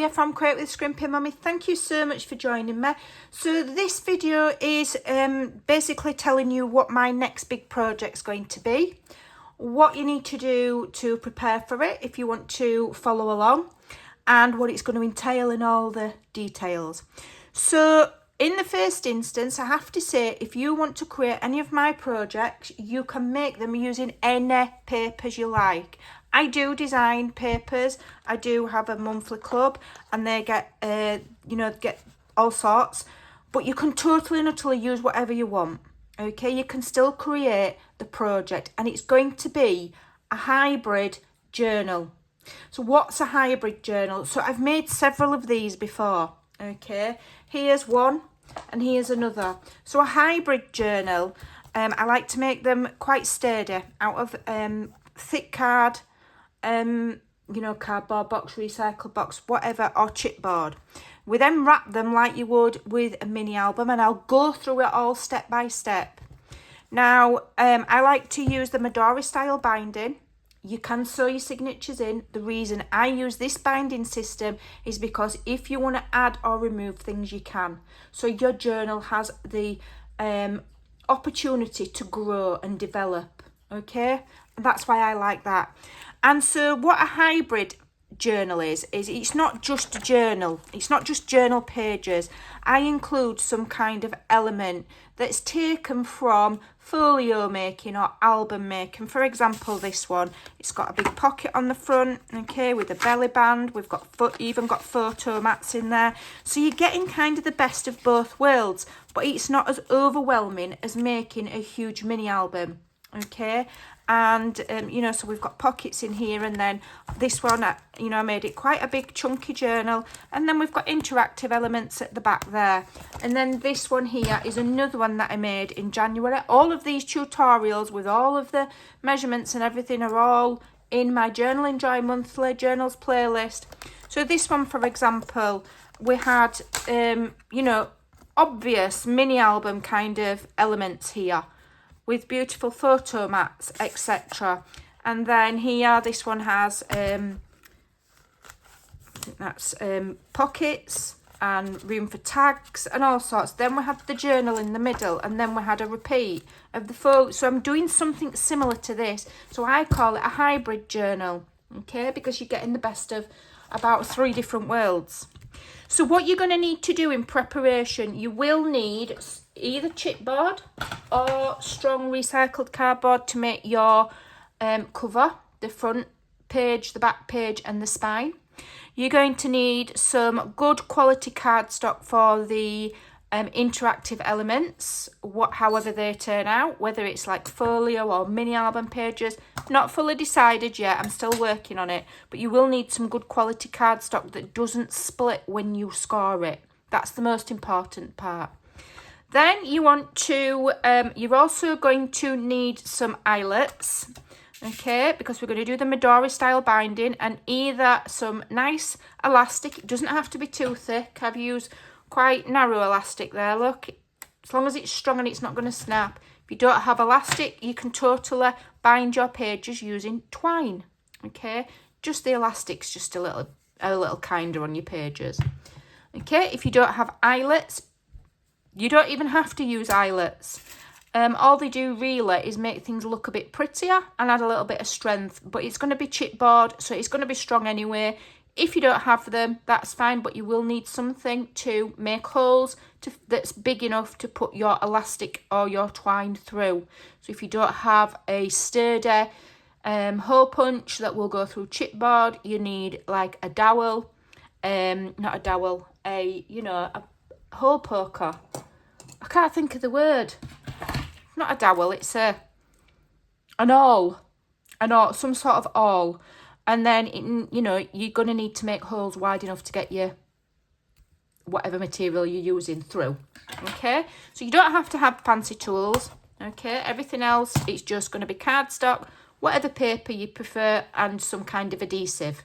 here from Create with Scrimping Mommy. Thank you so much for joining me. So this video is basically telling you what my next big project's going to be, what you need to do to prepare for it if you want to follow along, and what it's going to entail in all the details. So in the first instance, I have to say, if you want to create any of my projects, you can make them using any papers you like. I do design papers. I do have a monthly club, and they get, get all sorts. But you can totally and utterly use whatever you want. Okay, you can still create the project, and it's going to be a hybrid journal. So what's a hybrid journal? So I've made several of these before. Okay, here's one, and here's another. So a hybrid journal, I like to make them quite sturdy out of thick card. Cardboard box, recycled box, whatever, or chipboard. We then wrap them like you would with a mini album, and I'll go through it all step by step. Now, I like to use the Midori style binding. You can sew your signatures in. The reason I use this binding system is because if you want to add or remove things, you can. So your journal has the opportunity to grow and develop, okay? And that's why I like that. And so what a hybrid journal is it's not just a journal. It's not just journal pages. I include some kind of element that's taken from folio making or album making. For example, this one, it's got a big pocket on the front, okay, with a belly band. We've got even got photo mats in there. So you're getting kind of the best of both worlds, but it's not as overwhelming as making a huge mini album, okay? And, so we've got pockets in here, and then this one, I made it quite a big chunky journal. And then we've got interactive elements at the back there. And then this one here is another one that I made in January. All of these tutorials with all of the measurements and everything are all in my Journal Enjoy Monthly Journals playlist. So this one, for example, we had, obvious mini album kind of elements here, with beautiful photo mats, etc. And then here, this one has, I think that's pockets and room for tags and all sorts. Then we had the journal in the middle, and then we had a repeat of the photo. So I'm doing something similar to this. So I call it a hybrid journal, okay? Because you're getting the best of about 3 different worlds. So what you're going to need to do in preparation, you will need either chipboard or strong recycled cardboard to make your cover, the front page, the back page and the spine. You're going to need some good quality cardstock for the interactive elements, however they turn out, whether it's like folio or mini album pages. Not fully decided yet, I'm still working on it, but you will need some good quality cardstock that doesn't split when you score it. That's the most important part. Then you want to, you're also going to need some eyelets, okay, because we're going to do the Midori style binding, and either some nice elastic. It doesn't have to be too thick. I've used quite narrow elastic there, look. As long as it's strong and it's not going to snap. If you don't have elastic, you can totally bind your pages using twine, okay? Just the elastic's just a little kinder on your pages. Okay, if you don't have eyelets, you don't even have to use eyelets. All they do really is make things look a bit prettier and add a little bit of strength, but it's going to be chipboard, so it's going to be strong anyway. If you don't have them, that's fine, but you will need something to make holes that's big enough to put your elastic or your twine through. So if you don't have a sturdy hole punch that will go through chipboard, you need like a dowel, not a dowel, a hole poker. I can't think of the word. Not a dowel, it's an awl, some sort of awl. And then, you're going to need to make holes wide enough to get your whatever material you're using through, okay? So you don't have to have fancy tools, okay? Everything else, it's just going to be cardstock, whatever paper you prefer, and some kind of adhesive,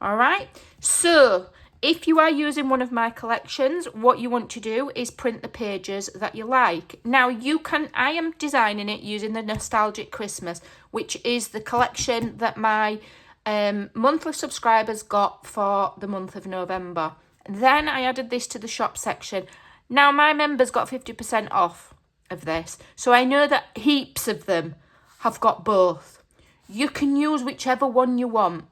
all right? So if you are using one of my collections, what you want to do is print the pages that you like. Now, I am designing it using the Nostalgic Christmas, which is the collection that my monthly subscribers got for the month of November. Then I added this to the shop section. Now my members got 50% off of this. So I know that heaps of them have got both. You can use whichever one you want.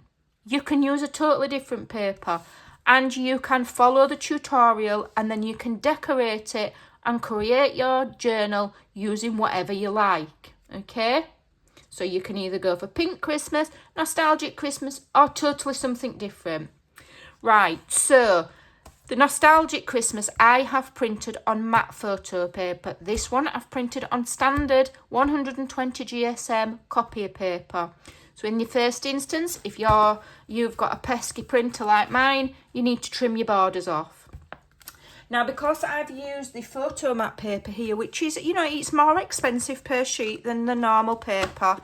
You can use a totally different paper, and you can follow the tutorial, and then you can decorate it and create your journal using whatever you like. Okay? So you can either go for pink Christmas, nostalgic Christmas, or totally something different. Right, so the nostalgic Christmas I have printed on matte photo paper. This one I've printed on standard 120 GSM copier paper. So in your first instance, if you've got a pesky printer like mine, you need to trim your borders off. Now, because I've used the photo matte paper here, which is, it's more expensive per sheet than the normal paper,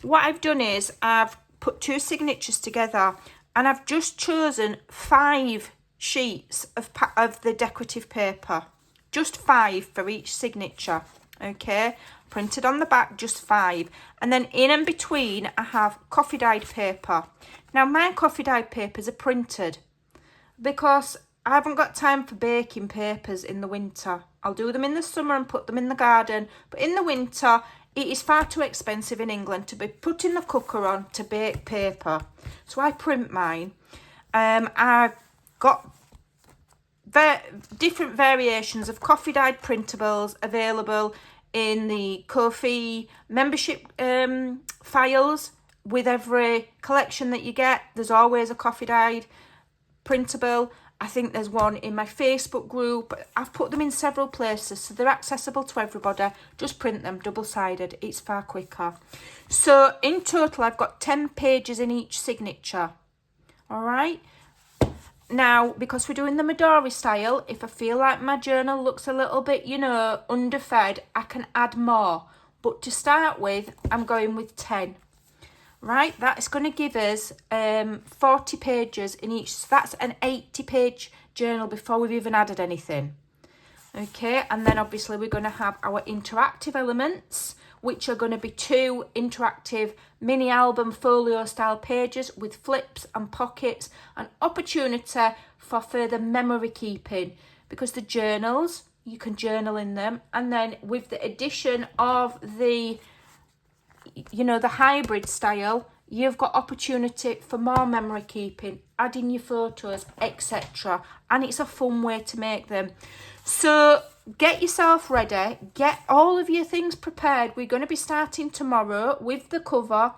what I've done is I've put 2 signatures together, and I've just chosen 5 sheets of the decorative paper. Just 5 for each signature, okay? Printed on the back, just 5. And then in and between, I have coffee dyed paper. Now, my coffee dyed papers are printed because I haven't got time for baking papers in the winter. I'll do them in the summer and put them in the garden. But in the winter, it is far too expensive in England to be putting the cooker on to bake paper. So I print mine. I've got different variations of coffee dyed printables available in the Ko-fi membership files. With every collection that you get, there's always a coffee dyed printable. I think there's one in my Facebook group. I've put them in several places, so they're accessible to everybody. Just print them double-sided. It's far quicker. So in total, I've got 10 pages in each signature. All right. Now, because we're doing the Midori style, if I feel like my journal looks a little bit, underfed, I can add more. But to start with, I'm going with 10. Right, that's going to give us 40 pages in each. So that's an 80-page journal before we've even added anything. Okay, and then obviously we're going to have our interactive elements, which are going to be 2 interactive mini album folio style pages with flips and pockets, an opportunity for further memory keeping, because the journals, you can journal in them, and then with the addition of the the hybrid style, you've got opportunity for more memory keeping, adding your photos, etc. And it's a fun way to make them. So get yourself ready, get all of your things prepared. We're going to be starting tomorrow with the cover.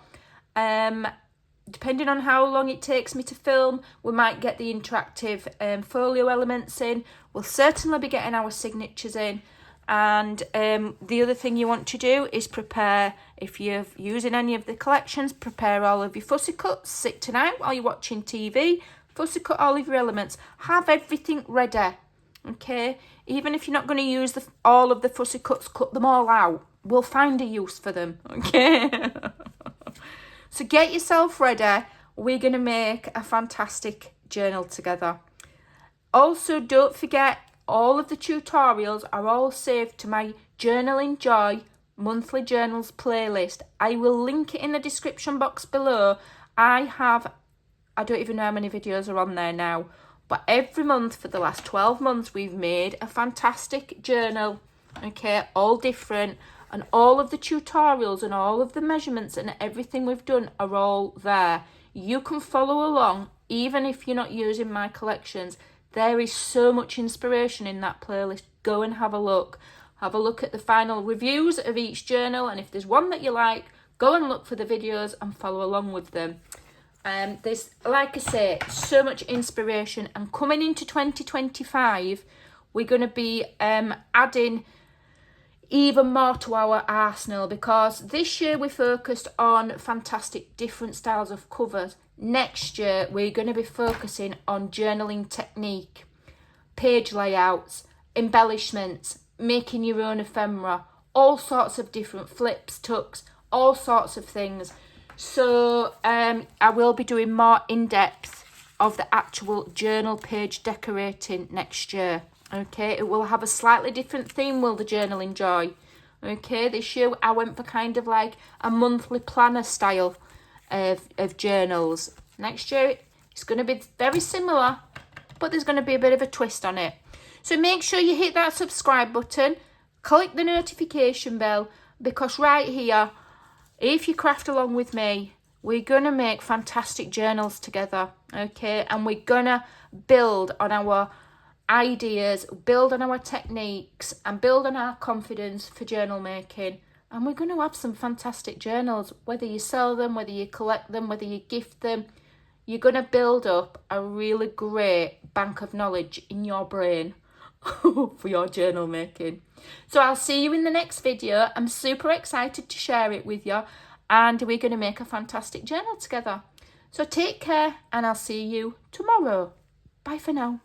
Depending on how long it takes me to film, we might get the interactive folio elements in. We'll certainly be getting our signatures in. And the other thing you want to do is prepare, if you're using any of the collections, prepare all of your fussy cuts. Sit tonight while you're watching TV, fussy cut all of your elements. Have everything ready, okay? Even if you're not going to use all of the fussy cuts, cut them all out. We'll find a use for them, okay? So get yourself ready. We're going to make a fantastic journal together. Also, don't forget, all of the tutorials are all saved to my Journaling Joy monthly journals playlist. I will link it in the description box below. I don't even know how many videos are on there now, but every month for the last 12 months we've made a fantastic journal, okay, all different, and all of the tutorials and all of the measurements and everything we've done are all there. You can follow along even if you're not using my collections. There is so much inspiration in that playlist. Go and have a look. Have a look at the final reviews of each journal, and if there's one that you like, go and look for the videos and follow along with them. There's, like I say, so much inspiration, and coming into 2025, we're going to be adding even more to our arsenal, because this year we focused on fantastic different styles of covers. Next year we're going to be focusing on journaling technique, page layouts, embellishments, making your own ephemera, all sorts of different flips, tucks, all sorts of things. So I will be doing more in-depth of the actual journal page decorating next year. Okay, it will have a slightly different theme, will the Journaling Joy. Okay, this year I went for kind of like a monthly planner style of journals. Next year it's going to be very similar, but there's going to be a bit of a twist on it. So make sure you hit that subscribe button, click the notification bell, because right here, if you craft along with me, we're going to make fantastic journals together, okay? And we're going to build on our ideas, build on our techniques, and build on our confidence for journal making. And we're going to have some fantastic journals, whether you sell them, whether you collect them, whether you gift them. You're going to build up a really great bank of knowledge in your brain for your journal making. So I'll see you in the next video. I'm super excited to share it with you, and we're going to make a fantastic journal together. So take care, and I'll see you tomorrow. Bye for now.